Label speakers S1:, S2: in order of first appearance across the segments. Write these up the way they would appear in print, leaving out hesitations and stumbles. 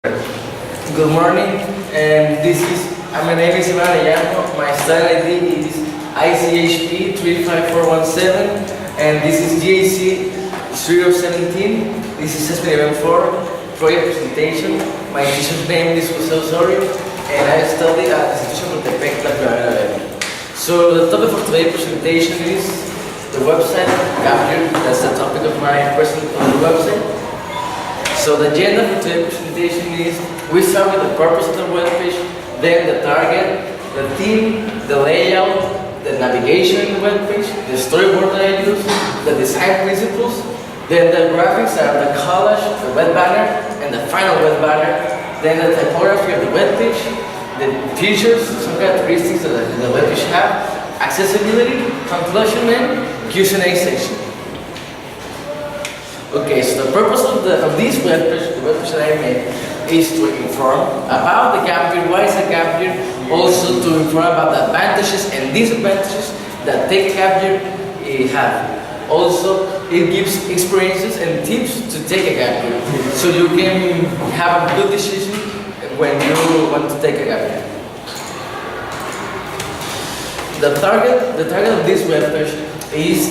S1: Good morning, and my name is Arellano. My style ID is ICHP35417, and this is GAC017. This is Cebreros project presentation. My teacher's name is Usiel, and I study at the institution of the GAC017. So the topic for today's presentation is the website GAC017. That's the topic of my presentation on the website. So the agenda for today's presentation is, we start with the purpose of the web page, then the target, the theme, the layout, the navigation in the web page, the storyboard that I use, the design principles, then the graphics and the collage, the web banner, and the final web banner, then the typography of the web page, the features, some characteristics that the web page have, accessibility, conclusion, and Q&A section. Okay, so the purpose of this web page, the web page that I made, is to inform about the GAC017, why is the GAC017, also to inform about the advantages and disadvantages that take GAC017 have. Also, it gives experiences and tips to take a GAC017, so you can have a good decision when you want to take a GAC017. The target of this web page is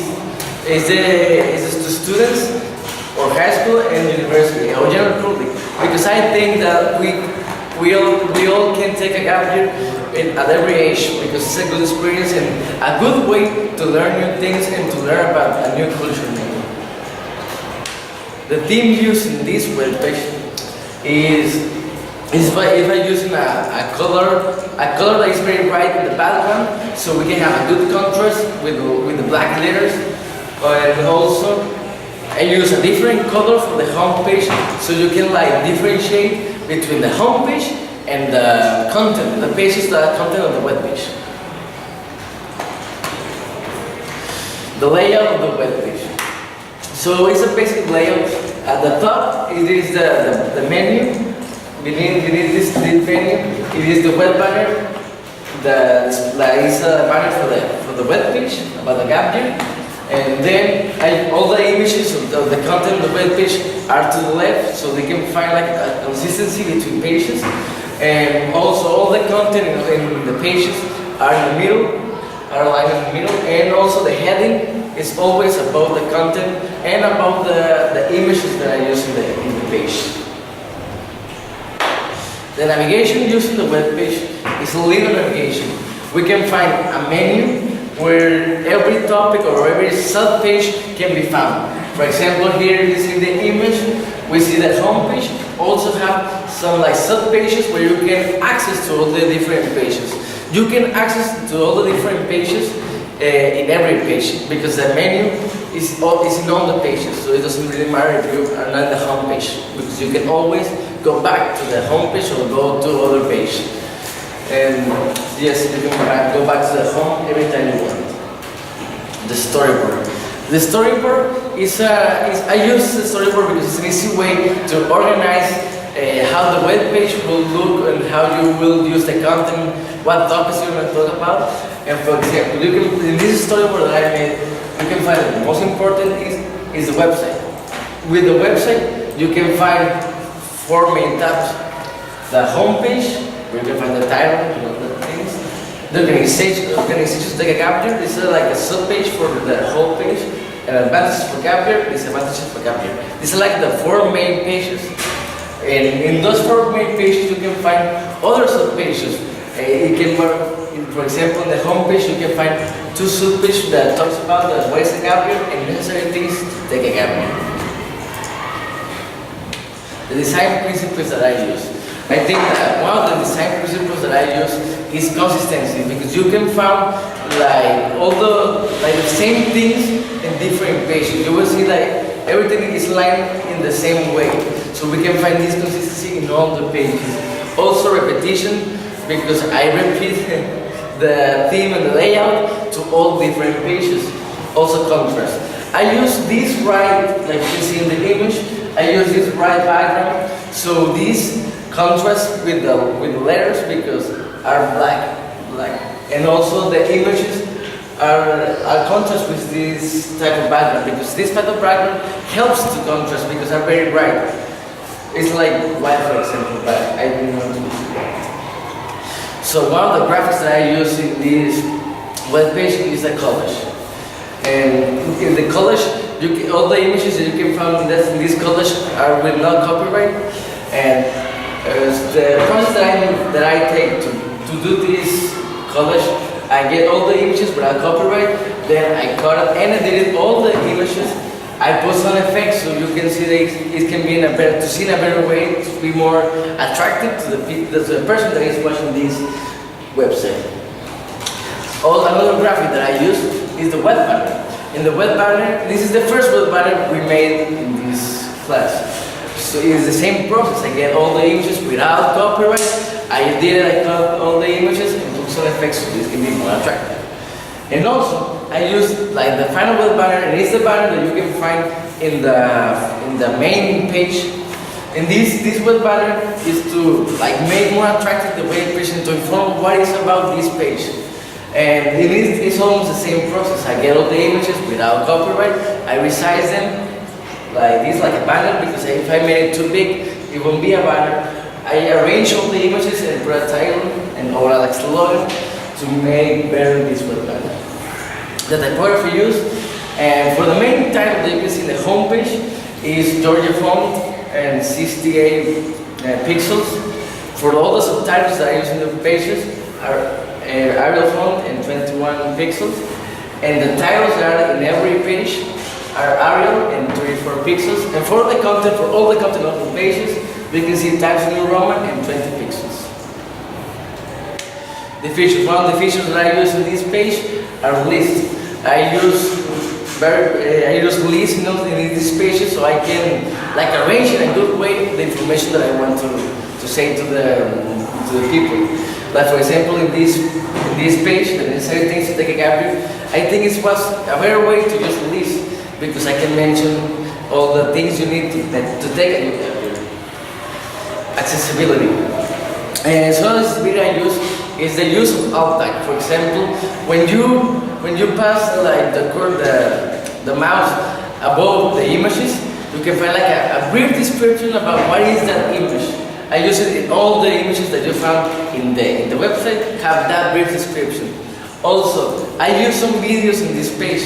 S1: to students or high school and university or general public, because I think that we all can take a GAC017 at every age, because it's a good experience and a good way to learn new things and to learn about a new culture. The theme used in this web page is by using a color that is very bright in the background, so we can have a good contrast with the black letters, and also I use a different color for the home page, so you can differentiate between the home page and the content, the pages, the content of the web page. The layout of the web page. So it's a basic layout. At the top, it is the menu. Beneath this menu, it is the web banner. It's a banner for the web page about the GAC017. And then all the images of the content of the web page are to the left, so they can find a consistency between pages. And also all the content in the pages are in the middle, are aligned in the middle. And also the heading is always above the content and above the images that I use in the page. The navigation used in the web page is a linear navigation. We can find a menu where every topic or every sub-page can be found. For example, here you see the image, we see the home page, also have some sub-pages where you can access to all the different pages. You can access to all the different pages in every page, because the menu is in all the pages, so it doesn't really matter if you are not the home page, because you can always go back to the home page or go to other page. And yes, you can go back to the home every time you want. The storyboard. The storyboard I use the storyboard because it's an easy way to organize how the web page will look and how you will use the content, what topics you're going to talk about. And for example, in this storyboard that I made, you can find the most important is the website. With the website, you can find 4 main tabs: the home page, where you can find the title, the things. The organization to take a GAC017 is like a sub-page for the whole page, and advantages for GAC017 is advantages for GAC017. These are like the 4 main pages, and in those 4 main pages you can find other sub-pages. For example, in the home page you can find 2 sub-pages that talks about the ways of GAC017 and necessary things to take a GAC017. The design principles that I use. I think that one of the design principles that I use is consistency, because you can find all the same things in different pages. You will see everything is lined in the same way, so we can find this consistency in all the pages. Also repetition, because I repeat the theme and the layout to all different pages. Also contrast. I use this like you can see in the image, I use this bright background, so this contrast with the letters because are black, and also the images are contrast with this type of background, because this type of background helps to contrast because are very bright. It's like white, for example, but I didn't want to. So one of the graphics that I use in this web page is the collage. And in the collage, all the images that you can find in this collage are with no copyright. And the process that I take to do this collage, I get all the images without copyright, then I cut it and edit all the images. I put some effects so you can see that it can be in a better way, to be more attractive to the person that is watching this website. Another graphic that I use is the web banner. In the web banner, this is the first web banner we made in this class. So it's the same process. I get all the images without copyright. I cut all the images and put some effects so this can be more attractive. And also, I use like the final web banner, and it's the banner that you can find in the main page. And this web banner is to like make more attractive the web page and to inform what is about this page. And it's almost the same process. I get all the images without copyright. I resize them like this, like a banner, because if I made it too big, it won't be a banner. I arrange all the images and put a title or a slogan to make better this web banner. The typography used, and for the main title that you can see in the home page is Georgia font and 68 pixels. For all the subtitles that I use in the pages are Arial font and 21 pixels, and the titles that are in every page are Arial and 34 pixels. And for the content, for all the content of the pages, we can see Times New Roman and 20 pixels. The features. One of the features that I use in this page are lists. I use lists in these pages so I can like arrange in a good way the information that I want to say to the people. Like for example, in this page, the necessary things to take a gap year, I think it was a better way to use list because I can mention all the things you need to take a good gap year. Accessibility. And so this video I use is the use of alt tag. For example, when you pass like the mouse above the images, you can find like a brief description about what is that image. I use it in all the images that you found in the website, have that brief description. Also, I use some videos in this page,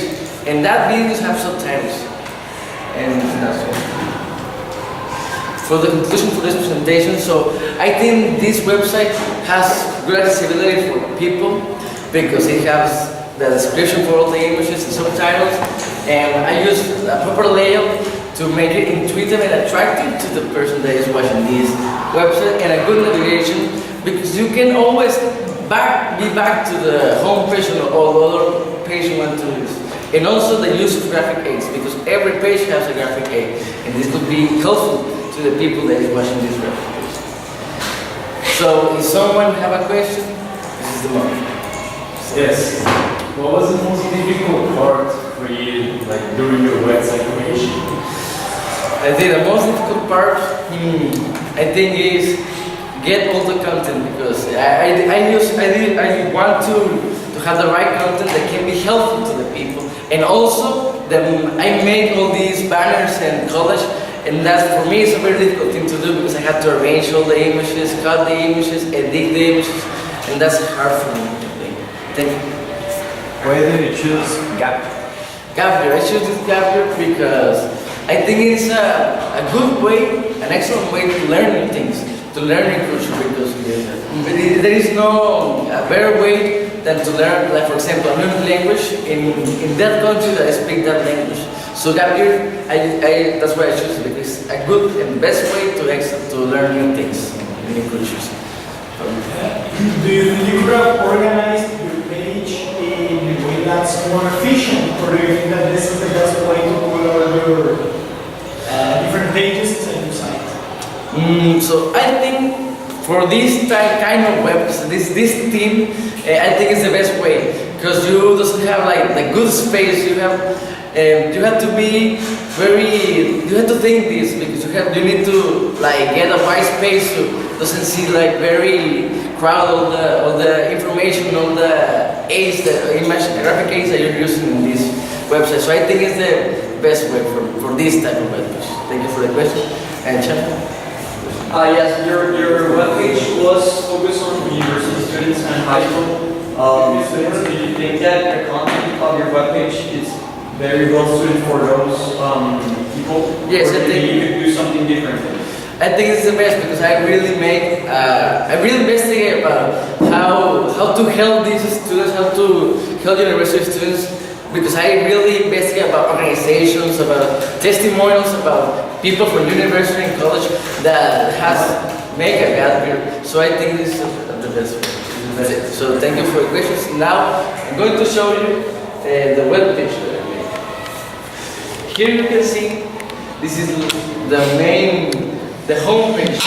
S1: and that videos have subtitles. And that's all. For the conclusion for this presentation, so I think this website has good accessibility for people because it has the description for all the images and subtitles, and I use a proper layout to make it intuitive and attractive to the person that is watching this website, and a good navigation because you can always be back to the home page or other page you want to use. And also the use of graphic aids because every page has a graphic aid, and this could be helpful to the people that is watching this graphic page. So if someone have a question, this is the moment.
S2: Yes. What was the most difficult part for you, like during your website creation?
S1: I think the most difficult part, I think, is get all the content because I want to have the right content that can be helpful to the people, and also I make all these banners and collage, and that for me is a very difficult thing to do because I have to arrange all the images, cut the images, edit the images, and that's hard for me. Thank you.
S2: Why did you choose GAC?
S1: Gap year. I choose this gap year because I think it's a good way, an excellent way to learn new things, to learn new culture because there is no better way than to learn, like for example, a new language in that country that I speak that language. So gap year, that's why I choose it because it's a good and best way to learn new things, new cultures.
S3: Do you think you could have organized your page in a way that's more efficient, or do you think that this is the best way to put all your different pages inside your site?
S1: So I think for this kind of website, this theme, I think it's the best way because you doesn't have like the good space. You have to be very. You have to think this because you need to like get a wide space so doesn't see like very crowded all the information, all the aids, the image, the graphic aids that you're using in this website. So I think it's the best way for this type of website. Thank you for the question. And Chan.
S4: Yes, your webpage was focused on university students and high school students. Do you think that the content of your webpage is very well suited for those people?
S1: Yes,
S4: or
S1: I
S4: do you
S1: think-
S4: think you could do something different?
S1: I think it's the best because I really investigate about how to help these students, how to help university students, because I really investigate about organizations, about testimonials, about people from university and college that has made a gap year. So I think this is the best way. So thank you for your questions. Now I'm going to show you the web page that I made. Here you can see this is the home page.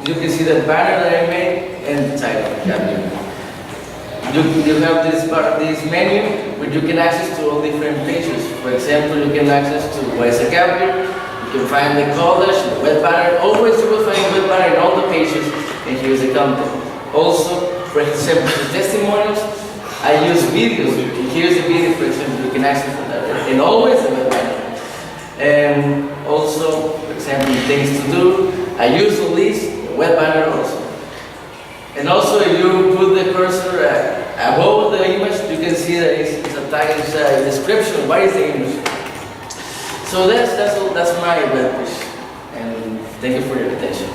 S1: You can see the banner that I made and the title. You have this menu where you can access to all different pages. For example, you can access to what is a gap year. You can find the college, the web banner. Always you will find the web banner in all the pages, and here's the content. Also, for example, the testimonials, I use videos. Here's the video, for example, you can access that. And always the web banner. And also, for example, things to do, I use the list, the web banner also. And also, if you put the cursor above the image, you can see that it's a tag, it's a description. What is the image? So that's my web page. And thank you for your attention.